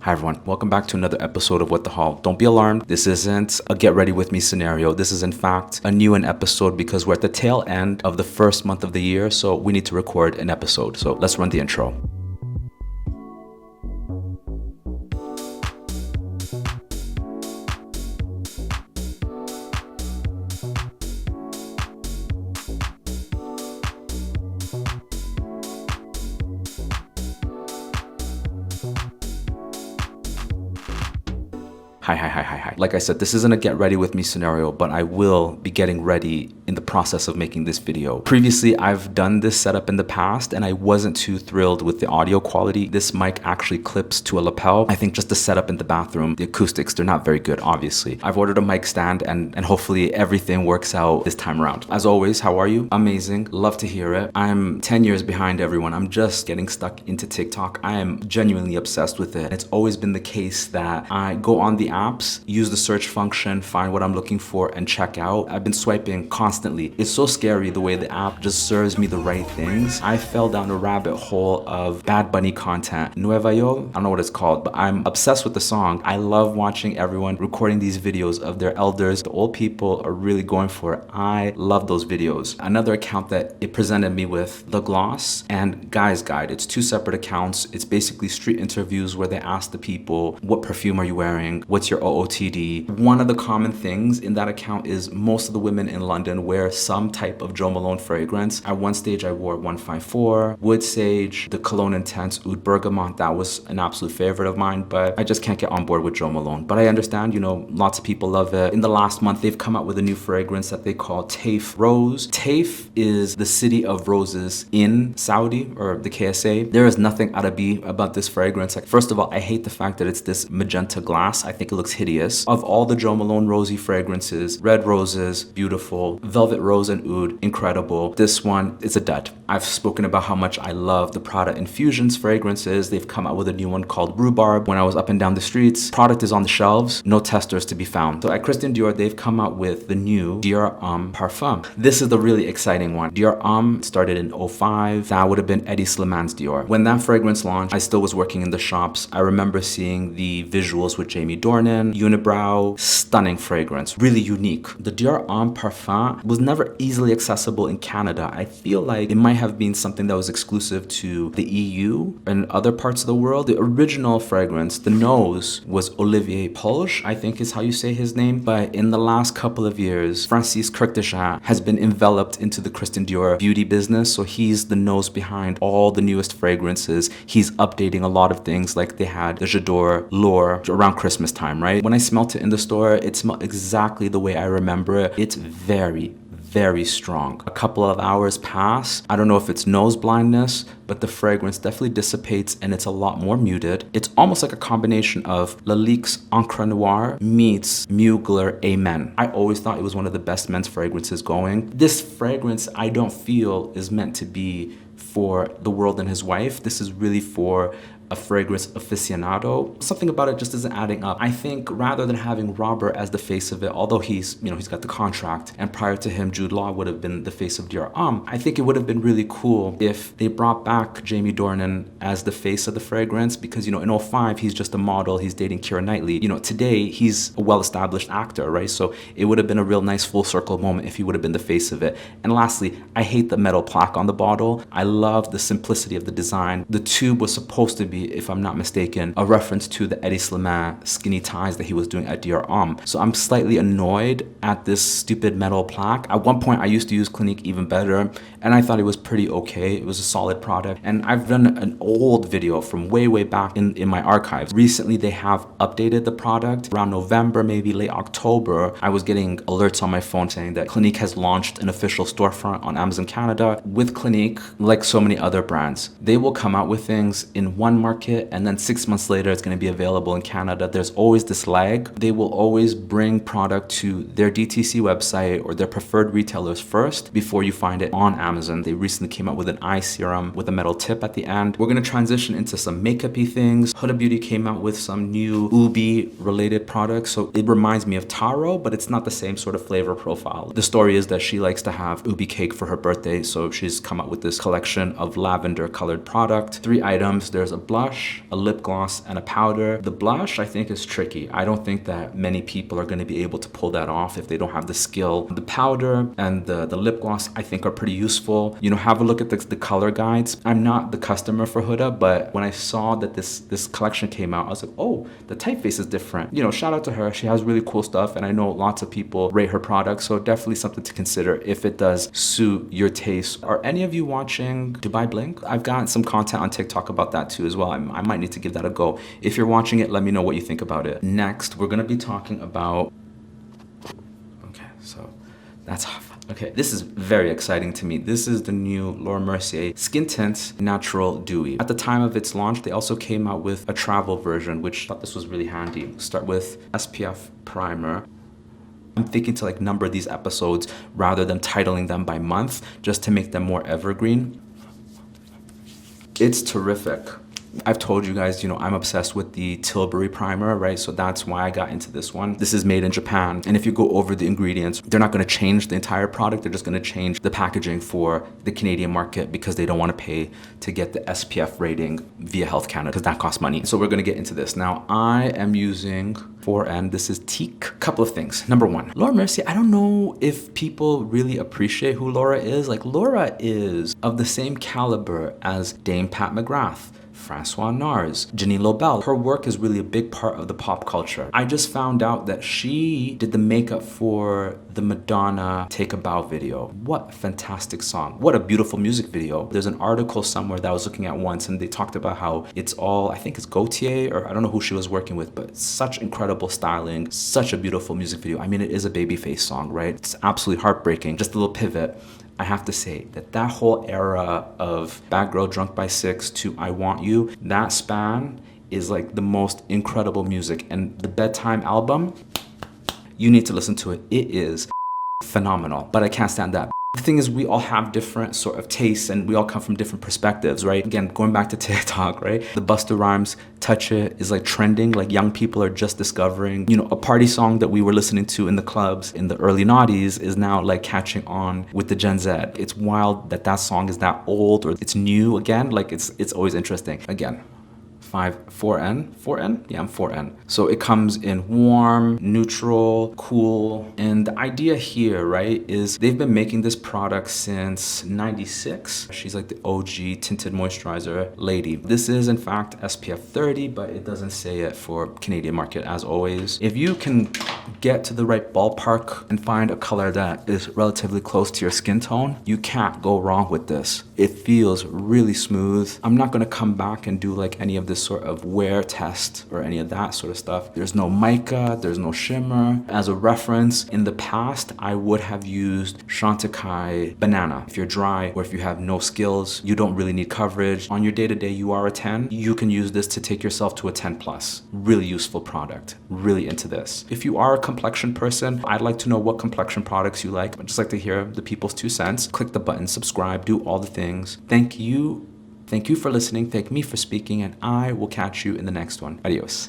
Hi everyone, welcome back to another episode of What the Haul. Don't be alarmed, this isn't a get ready with me scenario. This is in fact a new episode because we're at the tail end of the first month of the year, so we need to record an episode. So let's run the intro. Hi. Like I said, this isn't a get ready with me scenario, but I will be getting ready in the process of making this video. Previously, I've done this setup in the past and I wasn't too thrilled with the audio quality. This mic actually clips to a lapel. I think just the setup in the bathroom, the acoustics, they're not very good, obviously. I've ordered a mic stand and hopefully everything works out this time around. As always, how are you? Amazing. Love to hear it. I'm 10 years behind everyone. I'm just getting stuck into TikTok. I am genuinely obsessed with it. It's always been the case that I go on the apps, use the search function, find what I'm looking for, and check out. I've been swiping constantly. It's so scary the way the app just serves me the right things. I fell down a rabbit hole of Bad Bunny content. Nueva Yo, I don't know what it's called, but I'm obsessed with the song. I love watching everyone recording these videos of their elders. The old people are really going for it. I love those videos. Another account that it presented me with, The Gloss and Guy's Guide. It's two separate accounts. It's basically street interviews where they ask the people, what perfume are you wearing? What's your OOTD? One of the common things in that account is most of the women in London wear some type of Jo Malone fragrance. At one stage I wore 154, Wood Sage, the Cologne Intense Oud Bergamot. That was an absolute favorite of mine, but I just can't get on board with Jo Malone. But I understand, lots of people love it. In the last month, they've come out with a new fragrance that they call Taif Rose. Taif is the city of roses in Saudi, or the KSA. There is nothing Arabi about this fragrance. Like, first of all, I hate the fact that it's this magenta glass. I think it looks hideous. Of all the Jo Malone rosy fragrances, red roses, beautiful, velvet rose and oud, incredible. This one is a dud. I've spoken about how much I love the Prada infusions fragrances. They've come out with a new one called Rhubarbe. When I was up and down the streets, product is on the shelves, no testers to be found. So at Christian Dior, they've come out with the new Dior Homme parfum. This is the really exciting one. Dior Homme started in '05. That would have been Eddie Slimani's Dior. When that fragrance launched, I still was working in the shops. I remember seeing the visuals with Jamie Dornan, unibrow, stunning fragrance, really unique. The Dior Homme parfum was never easily accessible in Canada. I feel like it might have been something that was exclusive to the EU and other parts of the world. The original fragrance, the nose, was Olivier Polge, I think is how you say his name. But in the last couple of years, Francis Kirkdejean has been enveloped into the Christian Dior beauty business. So he's the nose behind all the newest fragrances. He's updating a lot of things, like they had the J'adore L'Or around Christmas time, right? When I smelt it in the store, it smelled exactly the way I remember it. It's very strong. A couple of hours pass. I don't know if it's nose blindness, but the fragrance definitely dissipates and it's a lot more muted. It's almost like a combination of Lalique's Encre Noire meets Mugler Amen. I always thought it was one of the best men's fragrances going. This fragrance, I don't feel is meant to be for the world and his wife. This is really for a fragrance aficionado. Something about it just isn't adding up. I think rather than having Robert as the face of it, although he's got the contract, and prior to him, Jude Law would have been the face of Dior Homme, I think it would have been really cool if they brought back Jamie Dornan as the face of the fragrance, because, in '05, he's just a model, he's dating Keira Knightley. Today, he's a well-established actor, right? So it would have been a real nice full circle moment if he would have been the face of it. And lastly, I hate the metal plaque on the bottle. I love the simplicity of the design. The tube was supposed to be, if I'm not mistaken, a reference to the Eddie Slimani skinny ties that he was doing at Dior Homme. So I'm slightly annoyed at this stupid metal plaque. At one point, I used to use Clinique Even Better, and I thought it was pretty okay. It was a solid product. And I've done an old video from way back in my archives. Recently, they have updated the product. Around November, maybe late October, I was getting alerts on my phone saying that Clinique has launched an official storefront on Amazon Canada. With Clinique, like so many other brands, they will come out with things in one market and then 6 months later it's going to be available in Canada. There's always this lag. They will always bring product to their DTC website or their preferred retailers first before you find it on Amazon. They recently came out with an eye serum with a metal tip at the end. We're going to transition into some makeup-y things. Huda Beauty came out with some new Ubi related products. So it reminds me of taro, but it's not the same sort of flavor profile. The story is that she likes to have Ubi cake for her birthday. So she's come out with this collection of lavender colored product. 3 items. There's a blush blush, a lip gloss, and a powder. The blush, I think, is tricky. I don't think that many people are going to be able to pull that off if they don't have the skill. The powder and the lip gloss, I think, are pretty useful. You know, have a look at the color guides. I'm not the customer for Huda, but when I saw that this collection came out, I was like, oh, the typeface is different. You know, shout out to her. She has really cool stuff, and I know lots of people rate her products, so definitely something to consider if it does suit your taste. Are any of you watching Dubai Blink? I've got some content on TikTok about that too as well. I might need to give that a go. If you're watching it, let me know what you think about it. Next, we're gonna be talking about, okay, so that's off. Okay, this is very exciting to me. This is the new Laura Mercier Skin Tint Natural Dewy. At the time of its launch, they also came out with a travel version, which I thought this was really handy. Start with SPF primer. I'm thinking to like number these episodes rather than titling them by month, just to make them more evergreen. It's terrific. I've told you guys, you know, I'm obsessed with the Tilbury primer, right? So that's why I got into this one. This is made in Japan. And if you go over the ingredients, they're not going to change the entire product. They're just going to change the packaging for the Canadian market because they don't want to pay to get the SPF rating via Health Canada because that costs money. So we're going to get into this. Now, I am using 4N. This is teak. Couple of things. Number one, Laura Mercier, I don't know if people really appreciate who Laura is. Like, Laura is of the same caliber as Dame Pat McGrath, Francois Nars, Janine Lobel. Her work is really a big part of the pop culture. I just found out that she did the makeup for the Madonna Take a Bow video. What a fantastic song. What a beautiful music video. There's an article somewhere that I was looking at once and they talked about how it's all, I think it's Gaultier, or I don't know who she was working with, but such incredible styling, such a beautiful music video. I mean, it is a babyface song, right? It's absolutely heartbreaking. Just a little pivot. I have to say that whole era of Bad Girl Drunk by 6 to I Want You, that span is like the most incredible music. And the Bedtime album, you need to listen to it. It is phenomenal, but I can't stand that. The thing is, we all have different sort of tastes and we all come from different perspectives, right? Again, going back to TikTok, right? The Busta Rhymes Touch It is like trending, like young people are just discovering, you know, a party song that we were listening to in the clubs in the early noughties is now like catching on with the Gen Z. It's wild that that song is that old or it's new again. Like it's always interesting. Again, 4N? Yeah, I'm 4N. So it comes in warm, neutral, cool. And the idea here, right, is they've been making this product since 96. She's like the OG tinted moisturizer lady. This is in fact SPF 30, but it doesn't say it for Canadian market as always. If you can get to the right ballpark and find a color that is relatively close to your skin tone, you can't go wrong with this. It feels really smooth. I'm not gonna come back and do like any of this sort of wear test or any of that sort of stuff. There's no mica, there's no shimmer. As a reference, in the past, I would have used Chantecaille Banana. If you're dry or if you have no skills, you don't really need coverage. On your day-to-day, you are a 10. You can use this to take yourself to a 10 plus. Really useful product. Really into this. If you are a complexion person, I'd like to know what complexion products you like. I'd just like to hear the people's 2 cents. Click the button, subscribe, do all the things. Thank you for listening. Thank me for speaking, and I will catch you in the next one. Adios.